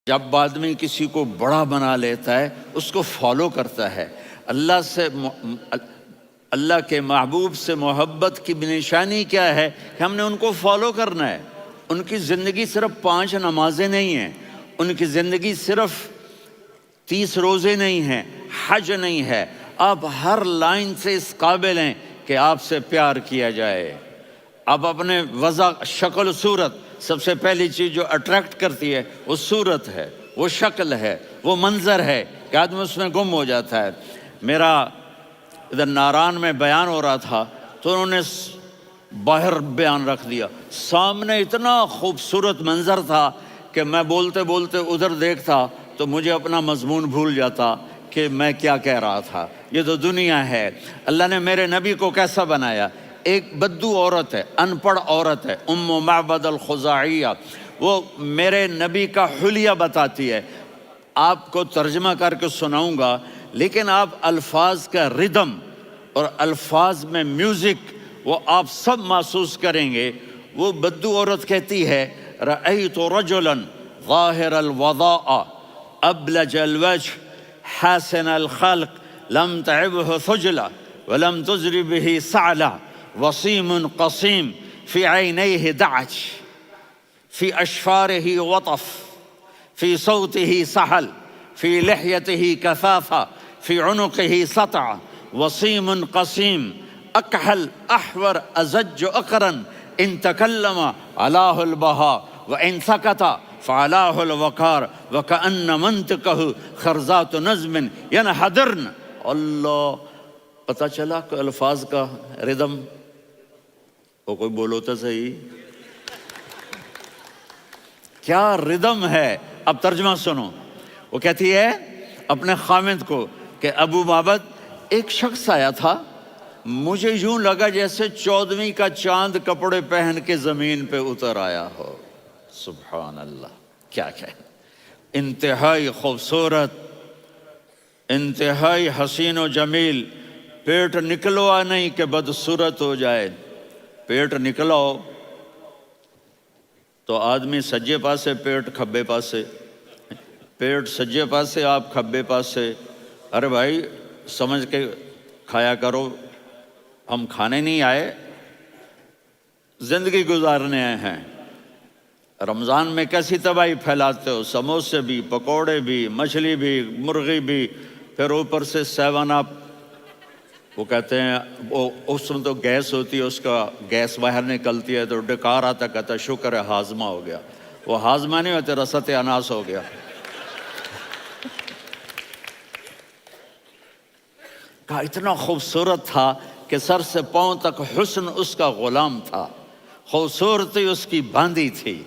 جب آدمی کسی کو بڑا بنا لیتا ہے اس کو فالو کرتا ہے۔ اللہ کے محبوب سے محبت کی نشانی کیا ہے کہ ہم نے ان کو فالو کرنا ہے۔ ان کی زندگی صرف 5 نمازیں نہیں ہیں، ان کی زندگی صرف 30 روزے نہیں ہیں، حج نہیں ہے۔ آپ ہر لائن سے اس قابل ہیں کہ آپ سے پیار کیا جائے۔ آپ اپنے وضع، شکل و صورت، سب سے پہلی چیز جو اٹریکٹ کرتی ہے وہ صورت ہے، وہ شکل ہے، وہ منظر ہے کہ آدمی اس میں گم ہو جاتا ہے۔ میرا ادھر ناران میں بیان ہو رہا تھا تو انہوں نے باہر بیان رکھ دیا، سامنے اتنا خوبصورت منظر تھا کہ میں بولتے بولتے ادھر دیکھتا تو مجھے اپنا مضمون بھول جاتا کہ میں کیا کہہ رہا تھا۔ یہ تو دنیا ہے۔ اللہ نے میرے نبی کو کیسا بنایا؟ ایک بدو عورت ہے، ان پڑھ عورت ہے، ام معبد الخزاعیہ، وہ میرے نبی کا حلیہ بتاتی ہے۔ آپ کو ترجمہ کر کے سناؤں گا، لیکن آپ الفاظ کا ردم اور الفاظ میں میوزک وہ آپ سب محسوس کریں گے۔ وہ بدو عورت کہتی ہے، رأیت رجلا ظاہر الوضاء ابلج الوجه حسن الخلق لم تعبه ثجلة ولم تزر به سعلة وصيم قصيم في عينيه دعج في أشفاره وطف في صوته سحل في لحيته كثافة في عنقه سطع وصيم قصيم أكحل أحور أزج أقرن إن تكلم علاه البهاء وإن سكت فعلاه الوقار وكأن منطقه خرزات نظم ينحدرن۔ اللہ، پتہ چلا کہ الفاظ کا ردم، وہ کوئی بولو تو صحیح، کیا ردم ہے۔ اب ترجمہ سنو۔ وہ کہتی ہے اپنے خامد کو کہ ابو معبد، ایک شخص آیا تھا، مجھے یوں لگا جیسے 14ویں کا چاند کپڑے پہن کے زمین پہ اتر آیا ہو۔ سبحان اللہ، کیا انتہائی خوبصورت، انتہائی حسین و جمیل۔ پیٹ نکلوا نہیں کہ بدصورت ہو جائے۔ پیٹ نکلاؤ تو آدمی سجے پاسے پیٹ، کھبے پاسے پیٹ، سجے پاسے آپ، کھبے پاسے۔ ارے بھائی سمجھ کے کھایا کرو، ہم کھانے نہیں آئے، زندگی گزارنے آئے ہیں۔ رمضان میں کیسی تباہی پھیلاتے ہو، سموسے بھی، پکوڑے بھی، مچھلی بھی، مرغی بھی، پھر اوپر سے 7 اپ۔ وہ کہتے ہیں وہ اس میں تو گیس ہوتی ہے، اس کا گیس باہر نکلتی ہے تو ڈکار آتا، کہتا شکر ہے ہاضمہ ہو گیا۔ وہ ہاضمہ نہیں ہوتے، رست اناس ہو گیا۔ کہا اتنا خوبصورت تھا کہ سر سے پاؤں تک حسن اس کا غلام تھا، خوبصورتی اس کی باندھی تھی،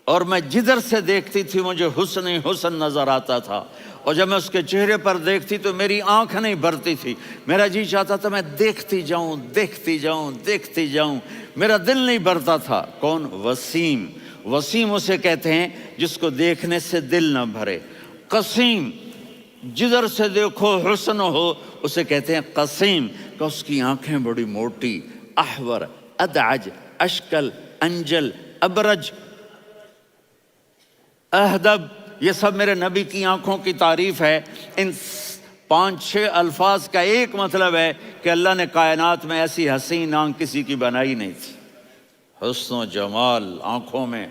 اور میں جدھر سے دیکھتی تھی مجھے حسن ہی حسن نظر آتا تھا، اور جب میں اس کے چہرے پر دیکھتی تو میری آنکھ نہیں بھرتی تھی، میرا جی چاہتا تھا میں دیکھتی جاؤں، دیکھتی جاؤں، دیکھتی جاؤں، میرا دل نہیں بھرتا تھا۔ کون؟ وسیم۔ وسیم اسے کہتے ہیں جس کو دیکھنے سے دل نہ بھرے۔ قسیم، جدھر سے دیکھو حسن ہو، اسے کہتے ہیں قسیم، کہ اس کی آنکھیں بڑی موٹی، احور، ادعج، اشکل، انجل، ابرج، اہدب، یہ سب میرے نبی کی آنکھوں کی تعریف ہے۔ ان 5-6 الفاظ کا ایک مطلب ہے کہ اللہ نے کائنات میں ایسی حسین آنکھ کسی کی بنائی نہیں تھی۔ حسن و جمال آنکھوں میں،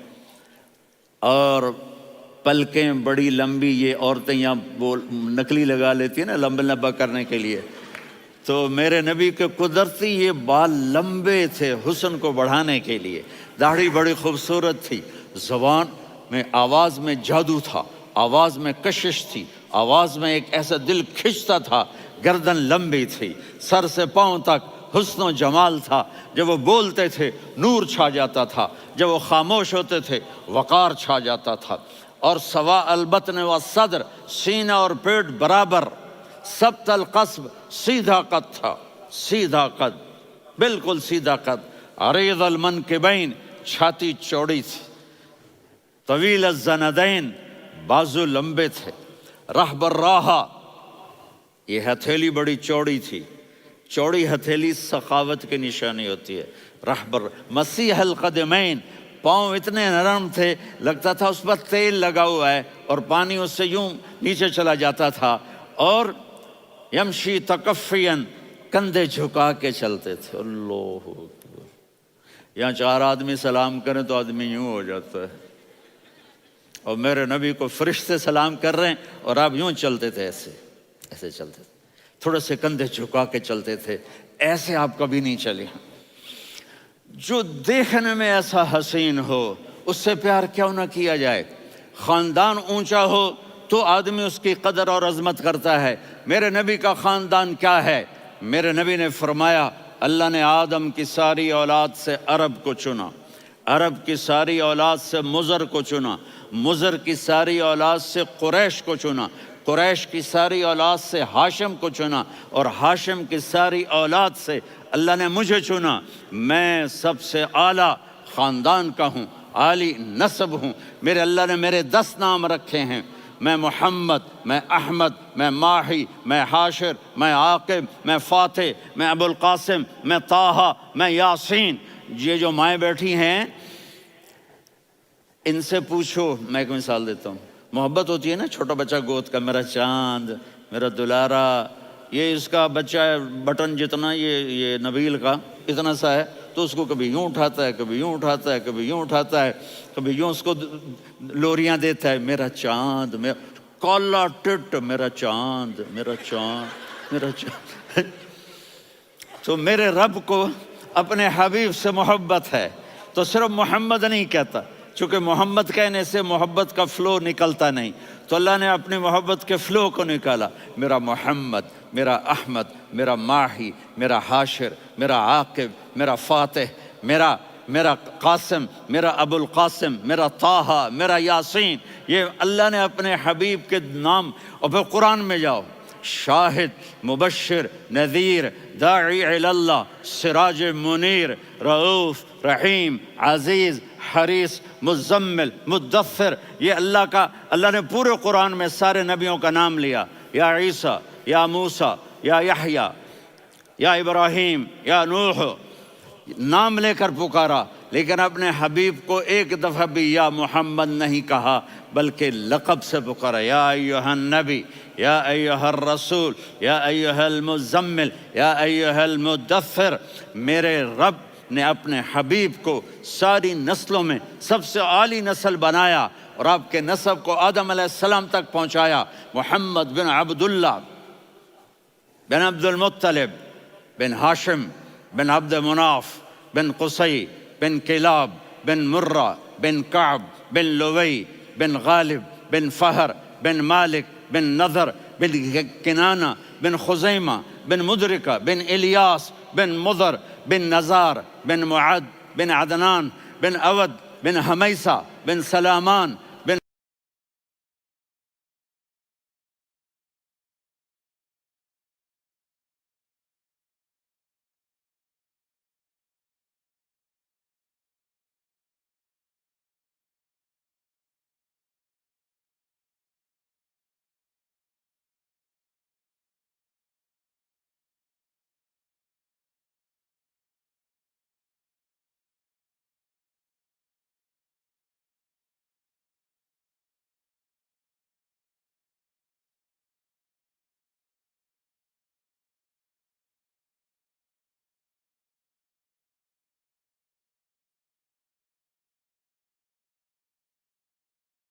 اور پلکیں بڑی لمبی، یہ عورتیں یہاں وہ نکلی لگا لیتی ہیں نا لمبا کرنے کے لیے، تو میرے نبی کے قدرتی یہ بال لمبے تھے حسن کو بڑھانے کے لیے۔ داڑھی بڑی خوبصورت تھی، زبان میں، آواز میں جادو تھا، آواز میں کشش تھی، آواز میں ایک ایسا دل کھنچتا تھا، گردن لمبی تھی، سر سے پاؤں تک حسن و جمال تھا۔ جب وہ بولتے تھے نور چھا جاتا تھا، جب وہ خاموش ہوتے تھے وقار چھا جاتا تھا۔ اور سوا البطن و صدر، سینہ اور پیٹ برابر، سبت القصب، سیدھا قد تھا، سیدھا قد، بالکل سیدھا قد۔ عریض المنکبین، چھاتی چوڑی تھی، طویل الزندین، بازو لمبے تھے، رحب الراحہ، یہ ہتھیلی بڑی چوڑی تھی، چوڑی ہتھیلی سخاوت کی نشانی ہوتی ہے۔ رحب مسیح القدمین، پاؤں اتنے نرم تھے لگتا تھا اس پر تیل لگا ہوا ہے، اور پانی اس سے یوں نیچے چلا جاتا تھا، اور یمشی تکفین، کندھے جھکا کے چلتے تھے۔ اللہ اکبر! یہاں 4 آدمی سلام کریں تو آدمی یوں ہو جاتا ہے، اور میرے نبی کو فرشتے سلام کر رہے ہیں اور آپ یوں چلتے تھے، ایسے ایسے چلتے تھے، تھوڑے سے کندھے جھکا کے چلتے تھے، ایسے آپ کبھی نہیں چلے۔ جو دیکھنے میں ایسا حسین ہو اس سے پیار کیوں نہ کیا جائے؟ خاندان اونچا ہو تو آدمی اس کی قدر اور عظمت کرتا ہے۔ میرے نبی کا خاندان کیا ہے؟ میرے نبی نے فرمایا اللہ نے آدم کی ساری اولاد سے عرب کو چنا، عرب کی ساری اولاد سے مضر کو چنا، مضر کی ساری اولاد سے قریش کو چنا، قریش کی ساری اولاد سے ہاشم کو چنا، اور ہاشم کی ساری اولاد سے اللہ نے مجھے چنا۔ میں سب سے اعلیٰ خاندان کا ہوں، عالی نسب ہوں۔ میرے اللہ نے میرے 10 نام رکھے ہیں، میں محمد، میں احمد، میں ماہی، میں حاشر، میں عاقب، میں فاتح، میں ابو القاسم، میں طٰہٰ، میں یاسین۔ یہ جو مائیں بیٹھی ہیں ان سے پوچھو، میں ایک مثال دیتا ہوں، محبت ہوتی ہے نا چھوٹا بچہ گود کا، میرا چاند، میرا دلارا، یہ اس کا بچہ بٹن جتنا، یہ نبیل کا اتنا سا ہے، تو اس کو کبھی یوں اٹھاتا ہے، کبھی یوں اٹھاتا ہے، کبھی یوں اٹھاتا ہے، کبھی یوں اس کو لوریاں دیتا ہے، میرا چاند، میرا کالا ٹٹ، میرا چاند، میرا چاند، میرا چاند۔ تو میرے رب کو اپنے حبیب سے محبت ہے تو صرف محمد نہیں کہتا، چونکہ محمد کہنے سے محبت کا فلو نکلتا نہیں، تو اللہ نے اپنی محبت کے فلو کو نکالا، میرا محمد، میرا احمد، میرا ماہی، میرا حاشر، میرا عاقب، میرا فاتح، میرا قاسم، میرا ابو القاسم، میرا طٰہٰ، میرا یاسین۔ یہ اللہ نے اپنے حبیب کے نام، اور پھر قرآن میں جاؤ، شاہد، مبشر، نذیر، داعی الی اللہ، سراج منیر، رؤوف، رحیم، عزیز، حریص، مزمل، مدثر، یہ اللہ نے پورے قرآن میں سارے نبیوں کا نام لیا، یا عیسیٰ، یا موسیٰ، یا یحییٰ، یا ابراہیم، یا نوح، نام لے کر پکارا، لیکن اپنے حبیب کو ایک دفعہ بھی یا محمد نہیں کہا، بلکہ لقب سے پکارا، یا ایھا النبی، یا ایھا الرسول، یا ایھا المزمل، یا ایھا المدثر۔ میرے رب نے اپنے حبیب کو ساری نسلوں میں سب سے عالی نسل بنایا، اور آپ کے نسب کو آدم علیہ السلام تک پہنچایا۔ محمد بن عبداللہ بن عبد المطلب بن ہاشم بن عبد مناف بن قصی بن کلاب بن مرہ بن کعب بن لوی بن غالب بن فہر بن مالک بن نضر بن کنانہ بن خزیمہ بن مدرکہ بن الیاس بن مضر بن نزار بن معد بن عدنان بن اود بن حمیسہ بن سلامان بن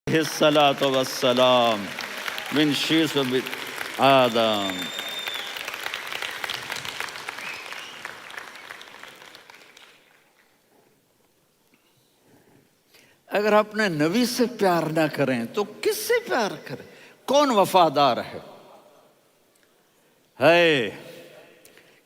الصلاۃ والسلام من شیث آدم۔ اگر اپنے نبی سے پیار نہ کریں تو کس سے پیار کریں؟ کون وفادار ہے؟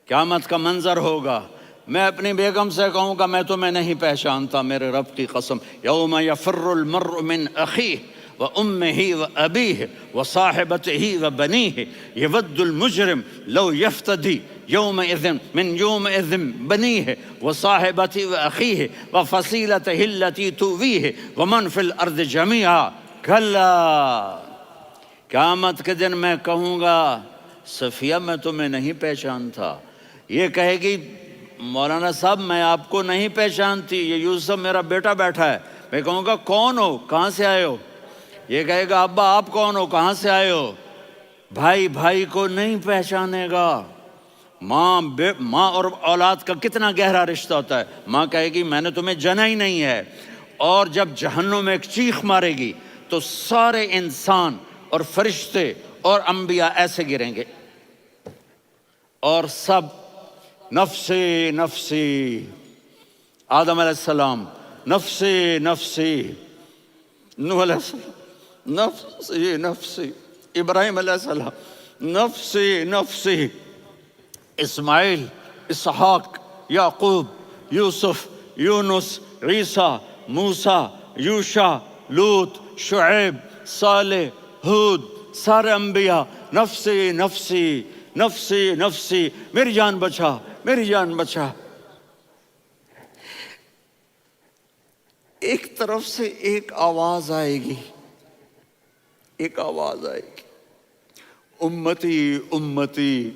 قیامت کا منظر ہوگا، میں اپنی بیگم سے کہوں گا میں تمہیں نہیں پہچانتا، میرے رب کی قسم، یوم یفر المرء من اخیہ وامہ وابیہ وصاحبتہ وبنیہ یود المجرم لو یفتدی یومئذ من یومئذ بنیہ وصاحبتہ واخیہ وفصیلتہ التی تؤویہ ومن فی الارض جمیعا کلا۔ قیامت کے دن میں کہوں گا صفیہ میں تمہیں نہیں پہچانتا، یہ کہے گی مولانا صاحب میں آپ کو نہیں پہچانتی، یہ یوسف میرا بیٹا بیٹھا ہے۔ میں کہوں گا کون ہو، کہاں سے آئے ہو؟ یہ کہے گا ابا آپ کون ہو، کہاں سے آئے ہو؟ بھائی بھائی کو نہیں پہچانے گا۔ ماں اور اولاد کا کتنا گہرا رشتہ ہوتا ہے۔ ماں کہے گی میں نے تمہیں جنا ہی نہیں ہے، اور جب جہنم میں ایک چیخ مارے گی تو سارے انسان اور فرشتے اور انبیاء ایسے گریں گے، اور سب نفسی نفسی، آدم علیہ السلام نفسی نفسی، نوح علیہ السلام نفسی نفسی، ابراہیم علیہ السلام نفسی نفسی، اسماعیل، اسحاق، یعقوب، یوسف، یونس، عیسیٰ، موسیٰ، یوشع، لوط، شعیب، صالح، ہود، سارے انبیاء نفسی نفسی نفسی نفسی، میری جان بچا، میری جان بچا۔ ایک طرف سے ایک آواز آئے گی، ایک آواز آئے گی، امتی امتی۔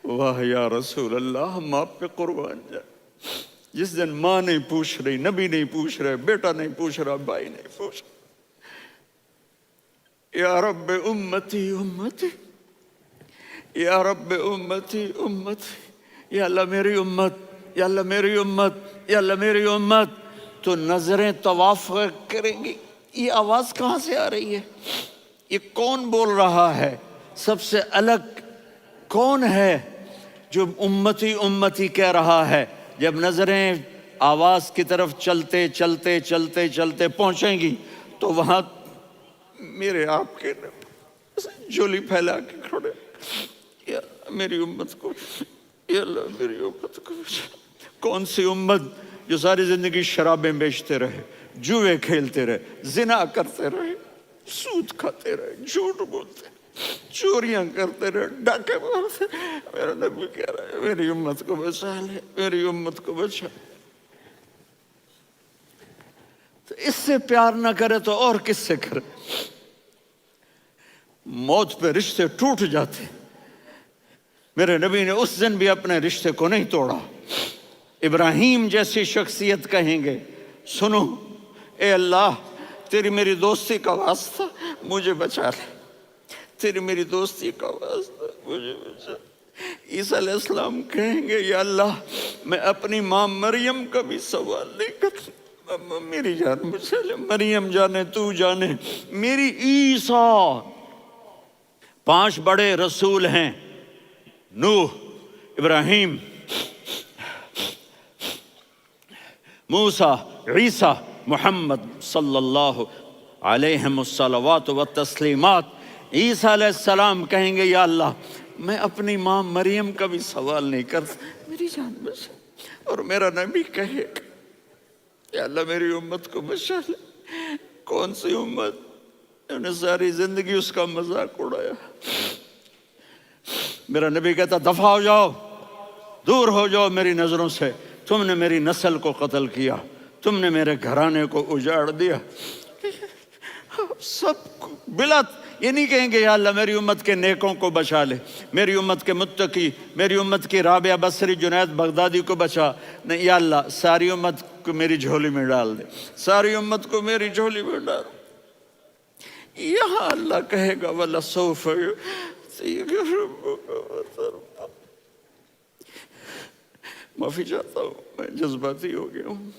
واہ یا رسول اللہ، ہم آپ پہ قربان جائیں۔ جس دن ماں نہیں پوچھ رہی، نبی نہیں پوچھ رہے، بیٹا نہیں پوچھ رہا، بھائی نہیں پوچھ رہا، یا رب امتی امتی، یا رب امتی امتی، یا اللہ میری امت، یا اللہ میری امت، یا اللہ میری امت۔ تو نظریں طواف کریں گی، یہ آواز کہاں سے آ رہی ہے؟ یہ کون بول رہا ہے؟ سب سے الگ کون ہے جو امتی امتی کہہ رہا ہے؟ جب نظریں آواز کی طرف چلتے چلتے چلتے چلتے پہنچیں گی تو وہاں میرے آپ کے جھولی پھیلا کے کھڑے، یا میری امت کو، یا اللہ میری امت کو۔ کون سی امت جو ساری زندگی شرابیں بیچتے رہے، جوئے کھیلتے رہے، زنا کرتے رہے، سود کھاتے رہے، جھوٹ بولتے، چوریاں کرتے رہے، ڈاکے مارتے۔ میرا نبی کہہ رہا ہے میری امت کو بچا لے، میری امت کو بچا۔ تو اس سے پیار نہ کرے تو اور کس سے کرے؟ موت پہ رشتے ٹوٹ جاتے، میرے نبی نے اس دن بھی اپنے رشتے کو نہیں توڑا۔ ابراہیم جیسی شخصیت کہیں گے سنو اے اللہ، تیری میری دوستی کا واسطہ مجھے بچا لے، تیری میری دوستی کا واسطہ مجھے بچا۔ عیسیٰ علیہ السلام کہیں گے یا اللہ میں اپنی ماں مریم کا بھی سوال نہیں کرتا، میری جان بچا لے، مریم جانے تو جانے میری عیسیٰ۔ 5 بڑے رسول ہیں، نوح، ابراہیم، موسیٰ، عیسیٰ، محمد صلی اللہ علیہ الصلوات والتسلیمات۔ عیسیٰ علیہ السلام کہیں گے یا اللہ میں اپنی ماں مریم کا بھی سوال نہیں کرتا، میری جان بچا۔ اور میرا نبی کہے گا یا اللہ میری امت کو بچا لے۔ کون سی امت؟ انہوں نے ساری زندگی اس کا مذاق اڑایا۔ میرا نبی کہتا دفع ہو جاؤ، دور ہو جاؤ میری نظروں سے، تم نے میری نسل کو قتل کیا، تم نے میرے گھرانے کو اجاڑ دیا۔ سب بلا یہ نہیں کہیں گے یا اللہ میری امت کے نیکوں کو بچا لے، میری امت کے متقی، میری امت کی رابعہ بصری، جنید بغدادی کو بچا، نہیں یا اللہ ساری امت کو میری جھولی میں ڈال دے، ساری امت کو میری جھولی میں ڈال۔ یہاں اللہ کہے گا وَلَسَوْفَ يُعْطِيكَ رَبُّكَ فَتَرْضَىٰ۔ معافی چاہتا ہوں، میں جذباتی ہو گیا ہوں۔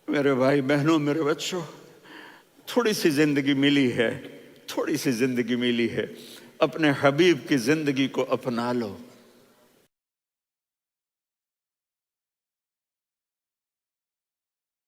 میرے بھائی بہنوں، میرے بچوں، تھوڑی سی زندگی ملی ہے، تھوڑی سی زندگی ملی ہے، اپنے حبیب کی زندگی کو اپنا لو۔